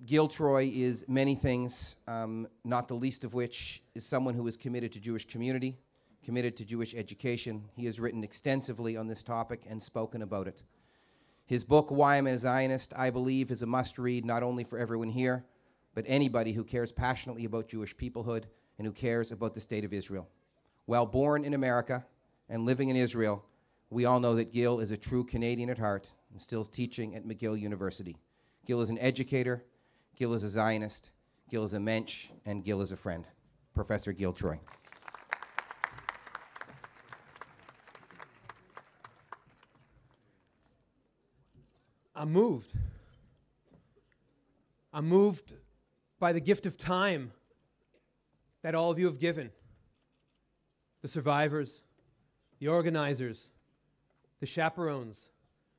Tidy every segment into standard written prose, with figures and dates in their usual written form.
Gil Troy is many things, not the least of which is someone who is committed to Jewish community, committed to Jewish education. He has written extensively on this topic and spoken about it. His book, Why I'm a Zionist, I believe, is a must-read not only for everyone here, but anybody who cares passionately about Jewish peoplehood and who cares about the state of Israel. While born in America and living in Israel, we all know that Gil is a true Canadian at heart and still teaching at McGill University. Gil is an educator, Gil is a Zionist, Gil is a mensch, and Gil is a friend. Professor Gil Troy. I'm moved. I'm moved by the gift of time that all of you have given. The survivors, the organizers, the chaperones,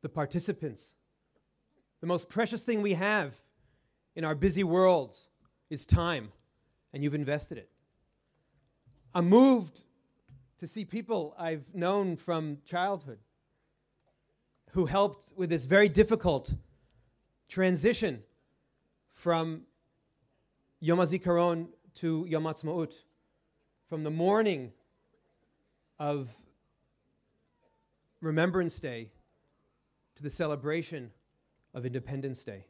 the participants. The most precious thing we have in our busy world is time, and you've invested it. I'm moved to see people I've known from childhood who helped with this very difficult transition from Yom Hazikaron to Yom Ha'atsmaut, from the morning of Remembrance Day to the celebration of Independence Day.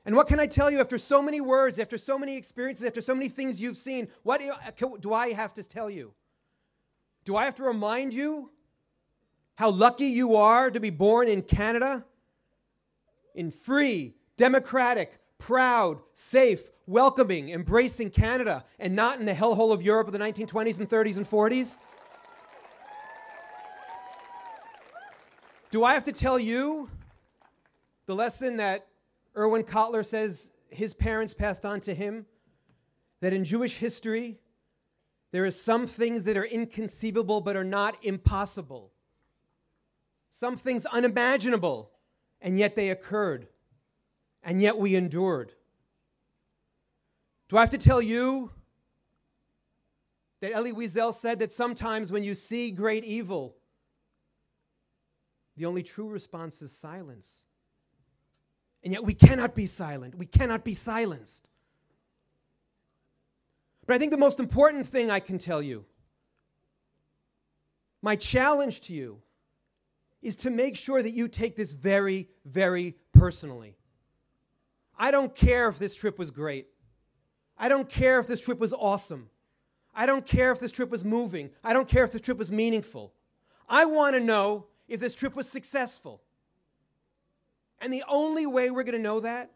And what can I tell you after so many words, after so many experiences, after so many things you've seen? What do I have to tell you? Do I have to remind you how lucky you are to be born in Canada, in free, democratic, proud, safe, welcoming, embracing Canada, and not in the hellhole of Europe of the 1920s and 30s and 40s? Do I have to tell you the lesson that Erwin Kotler says his parents passed on to him? That in Jewish history, there are some things that are inconceivable but are not impossible. Some things unimaginable, and yet they occurred, and yet we endured. Do I have to tell you that Elie Wiesel said that sometimes when you see great evil, the only true response is silence? And yet we cannot be silent. We cannot be silenced. But I think the most important thing I can tell you, my challenge to you, is to make sure that you take this very, very personally. I don't care if this trip was great. I don't care if this trip was awesome. I don't care if this trip was moving. I don't care if this trip was meaningful. I want to know if this trip was successful. And the only way we're going to know that,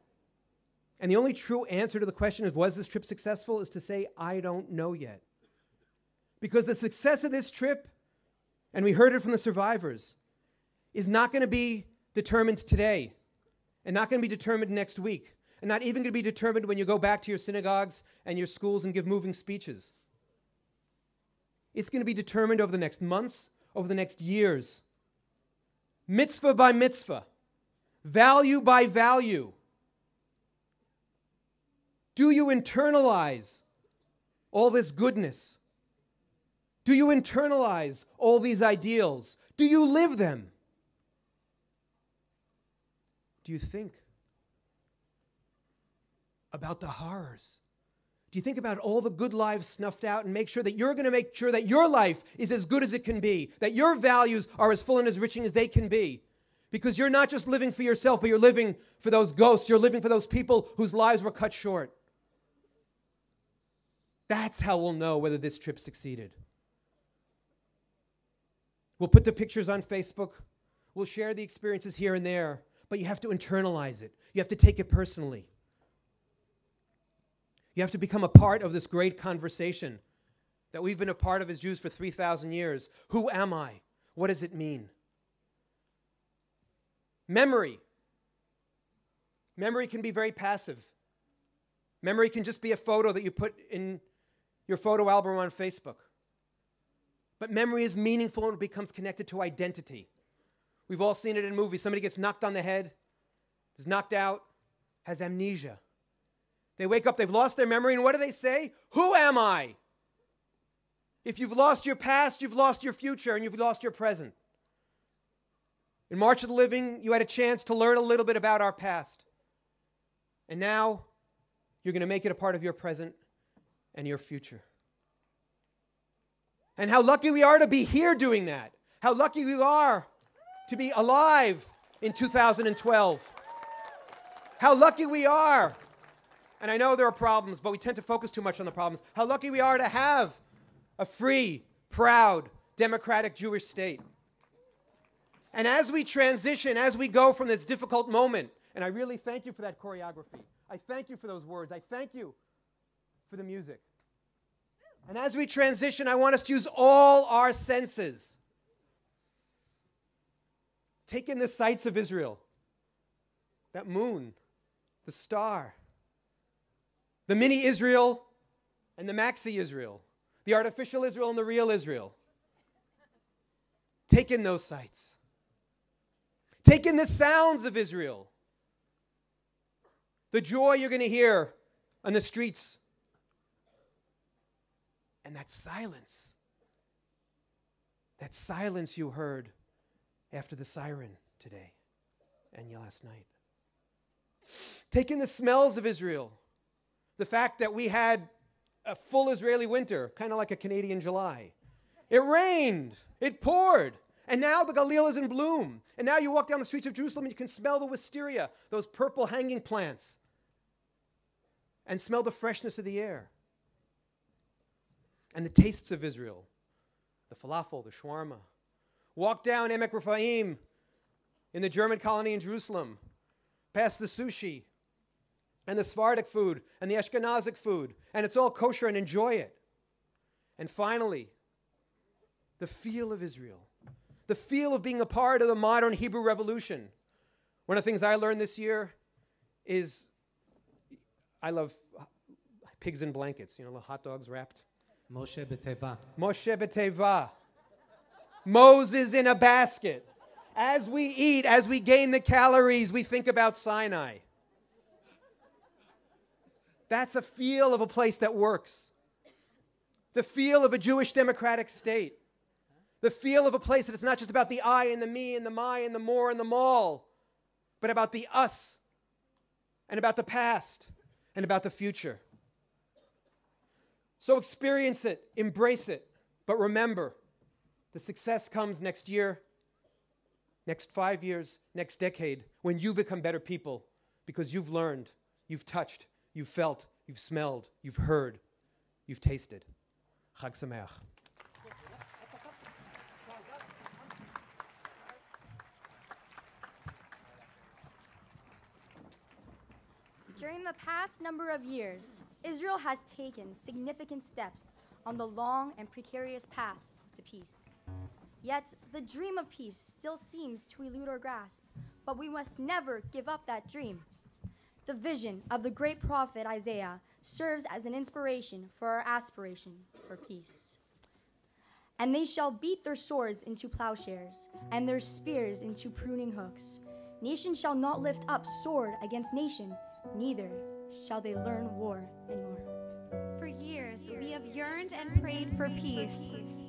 and the only true answer to the question of was this trip successful, is to say, I don't know yet. Because the success of this trip, and we heard it from the survivors, is not going to be determined today, and not going to be determined next week, and not even going to be determined when you go back to your synagogues and your schools and give moving speeches. It's going to be determined over the next months, over the next years. Mitzvah by mitzvah. Value by value. Do you internalize all this goodness? Do you internalize all these ideals? Do you live them? Do you think about the horrors? Do you think about all the good lives snuffed out and make sure that you're going to make sure that your life is as good as it can be, that your values are as full and as enriching as they can be? Because you're not just living for yourself, but you're living for those ghosts. You're living for those people whose lives were cut short. That's how we'll know whether this trip succeeded. We'll put the pictures on Facebook. We'll share the experiences here and there. But you have to internalize it. You have to take it personally. You have to become a part of this great conversation that we've been a part of as Jews for 3,000 years. Who am I? What does it mean? Memory. Memory can be very passive. Memory can just be a photo that you put in your photo album on Facebook. But memory is meaningful and it becomes connected to identity. We've all seen it in movies. Somebody gets knocked on the head, is knocked out, has amnesia. They wake up, they've lost their memory, and what do they say? Who am I? If you've lost your past, you've lost your future, and you've lost your present. In March of the Living, you had a chance to learn a little bit about our past. And now you're going to make it a part of your present and your future. And how lucky we are to be here doing that. How lucky we are to be alive in 2012. How lucky we are. And I know there are problems, but we tend to focus too much on the problems. How lucky we are to have a free, proud, democratic Jewish state. And as we transition, as we go from this difficult moment, and I really thank you for that choreography. I thank you for those words. I thank you for the music. And as we transition, I want us to use all our senses. Take in the sights of Israel. That moon, the star, the mini Israel and the maxi Israel, the artificial Israel and the real Israel. Take in those sights. Take in the sounds of Israel. The joy you're going to hear on the streets. And that silence you heard after the siren today and last night. Take in the smells of Israel. The fact that we had a full Israeli winter, kind of like a Canadian July. It rained, it poured, and now the Galil is in bloom. And now you walk down the streets of Jerusalem and you can smell the wisteria, those purple hanging plants, and smell the freshness of the air. And the tastes of Israel, the falafel, the shawarma. Walk down Emek Rephaim in the German colony in Jerusalem, past the sushi and the Sephardic food and the Ashkenazic food, and it's all kosher, and enjoy it. And finally, the feel of Israel, the feel of being a part of the modern Hebrew revolution. One of the things I learned this year is I love pigs in blankets, you know, hot dogs wrapped. Moshe B'Teva. Moshe B'Teva. Moses in a basket. As we eat, as we gain the calories, we think about Sinai. That's a feel of a place that works. The feel of a Jewish democratic state. The feel of a place that it's not just about the I and the me and the my and the more and the mall, but about the us and about the past and about the future. So experience it, embrace it, but remember, the success comes next year, next 5 years, next decade, when you become better people because you've learned, you've touched, you've felt, you've smelled, you've heard, you've tasted. Chag Sameach. During the past number of years, Israel has taken significant steps on the long and precarious path to peace. Yet, the dream of peace still seems to elude our grasp, but we must never give up that dream. The vision of the great prophet Isaiah serves as an inspiration for our aspiration for peace. And they shall beat their swords into plowshares, and their spears into pruning hooks. Nation shall not lift up sword against nation, neither shall they learn war anymore. For years, we have yearned and prayed for peace.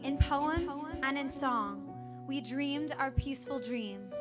In poems and in song, we dreamed our peaceful dreams.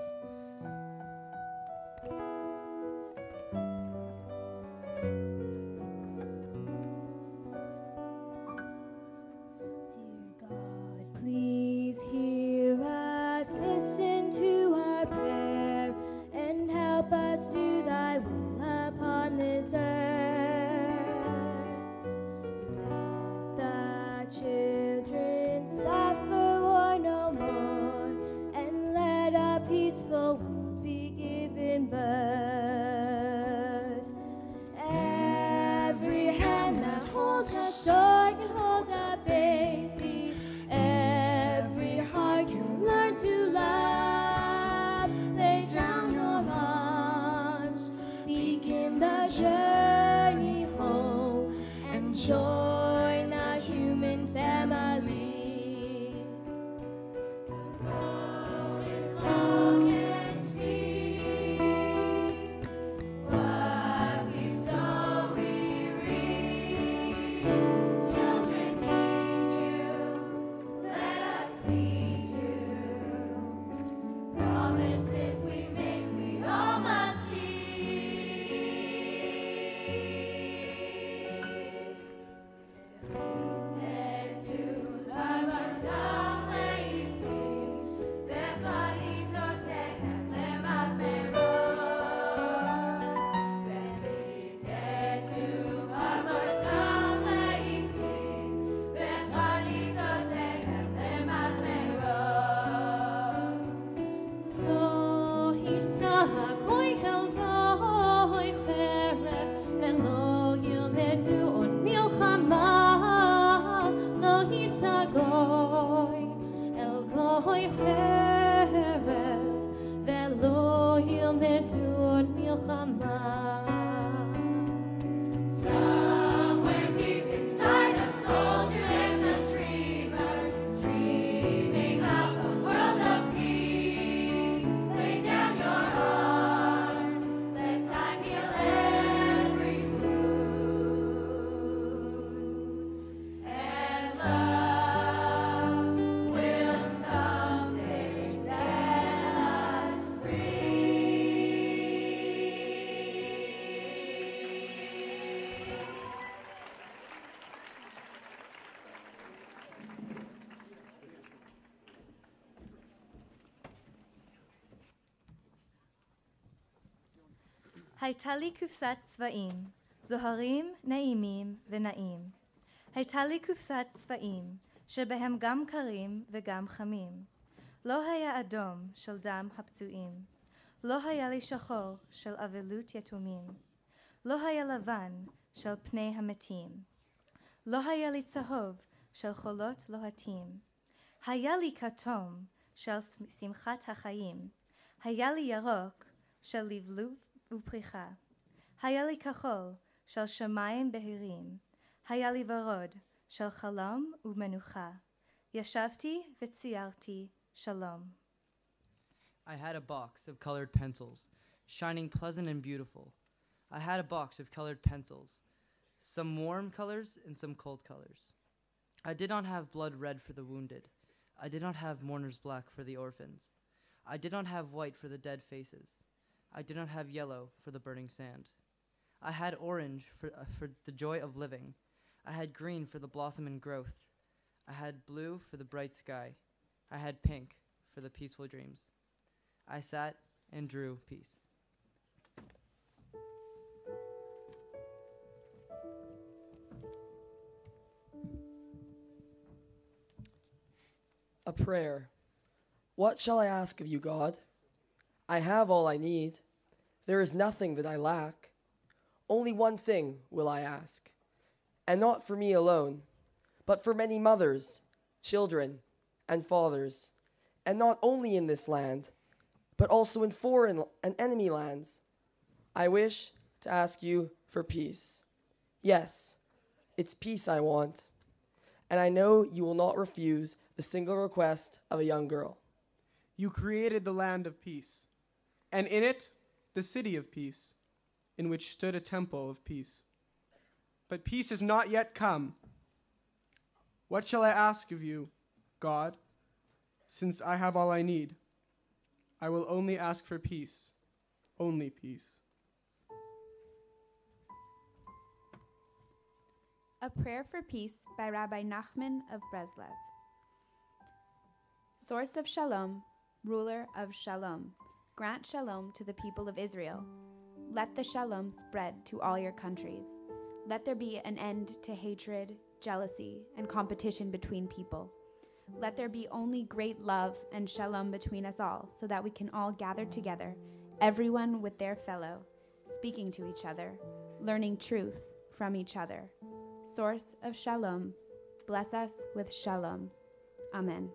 הייתה לי קופסת צבעים, זוהרים, נעימים ונעים. הייתה לי קופסת צבעים, שבהם גם קרים וגם חמים. לא היה אדום של דם הפצועים. לא היה לי שחור של אבלות יתומים. לא היה לבן של פני המתים. לא היה לי צהוב של חולות לוהטים. היה לי כתום של שמחת החיים. היה לי ירוק של לבלוב ופריחה. היה לי כחול של שמיים בהירים. היה לי ורוד של חלום ומנוחה. ישבתי וציירתי שלום. I had a box of colored pencils, shining pleasant and beautiful. I had a box of colored pencils, some warm colors and some cold colors. I did not have blood red for the wounded. I did not have mourner's black for the orphans. I did not have white for the dead faces. I did not have yellow for the burning sand. I had orange for the joy of living. I had green for the blossom and growth. I had blue for the bright sky. I had pink for the peaceful dreams. I sat and drew peace. A prayer. What shall I ask of you, God? I have all I need. There is nothing that I lack. Only one thing will I ask, and not for me alone, but for many mothers, children, and fathers, and not only in this land, but also in foreign and enemy lands. I wish to ask you for peace. Yes, it's peace I want, and I know you will not refuse the single request of a young girl. You created the land of peace, and in it the city of peace, in which stood a temple of peace. But peace has not yet come. What shall I ask of you, God? Since I have all I need, I will only ask for peace, only peace. A Prayer for Peace by Rabbi Nachman of Breslev. Source of Shalom, ruler of Shalom, grant shalom to the people of Israel. Let the shalom spread to all your countries. Let there be an end to hatred, jealousy, and competition between people. Let there be only great love and shalom between us all, so that we can all gather together, everyone with their fellow, speaking to each other, learning truth from each other. Source of Shalom, bless us with shalom. Amen.